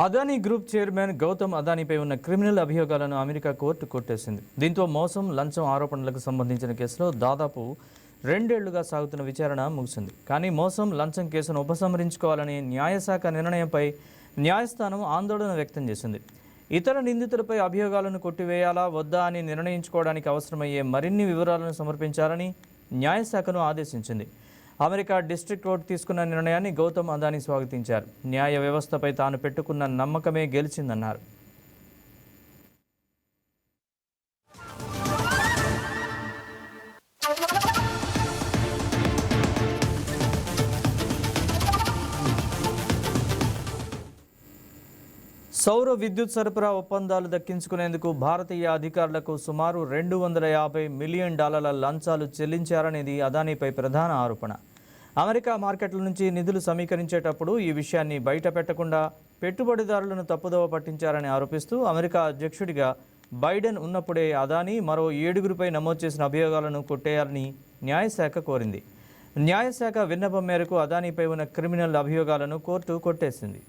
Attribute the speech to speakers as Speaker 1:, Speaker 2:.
Speaker 1: Adani group chairman Gautam అదానీపై ఉన్న criminal అభియోగాలను America court కొట్టేసింది. దీంతో మోసం, లంచం ఆరోపణలకు సంబంధించిన కేసులో దాదాపు 2 ఏళ్లుగా సాగుతున్న విచారణ ముగిసింది. కానీ మోసం, లంచం కేసును ఉపసంహరించుకోవాలని న్యాయశాఖ నిర్ణయంపై న్యాయస్థానం ఆందోళన వ్యక్తం చేసింది. ఇతర నిందితులపై అభియోగాలను కొట్టివేయాలా వద్దా అని నిర్ణయించుకోవడానికి అవసరమయ్యే మరిన్ని వివరాలను సమర్పించాలని న్యాయశాఖను ఆదేశించింది. అమెరికా డిస్ట్రిక్ట్ కోర్టు తీసుకున్న నిర్ణయాన్ని గౌతమ్ అదానీ స్వాగతించారు. న్యాయ వ్యవస్థపై తాను పెట్టుకున్న నమ్మకమే గెలిచిందన్నారు. సౌర విద్యుత్ సరఫరా ఒప్పందాలు దక్కించుకునేందుకు భారతీయ అధికారులకు సుమారు $250 మిలియన్ లంచాలు చెల్లించారనేది అదానీపై ప్రధాన ఆరోపణ. అమెరికా మార్కెట్ల నుంచి నిధులు సమీకరించేటప్పుడు ఈ విషయాన్ని బయట పెట్టకుండా పెట్టుబడిదారులను తప్పుదోవ పట్టించారని ఆరోపిస్తూ అమెరికా అధ్యక్షుడిగా బైడెన్ ఉన్నప్పుడే అదానీ మరో 7గురిపై నమోదు చేసిన అభియోగాలను కొట్టేయాలని న్యాయశాఖ కోరింది. న్యాయశాఖ విన్నపం మేరకు అదానీపై ఉన్న క్రిమినల్ అభియోగాలను కోర్టు కొట్టేసింది.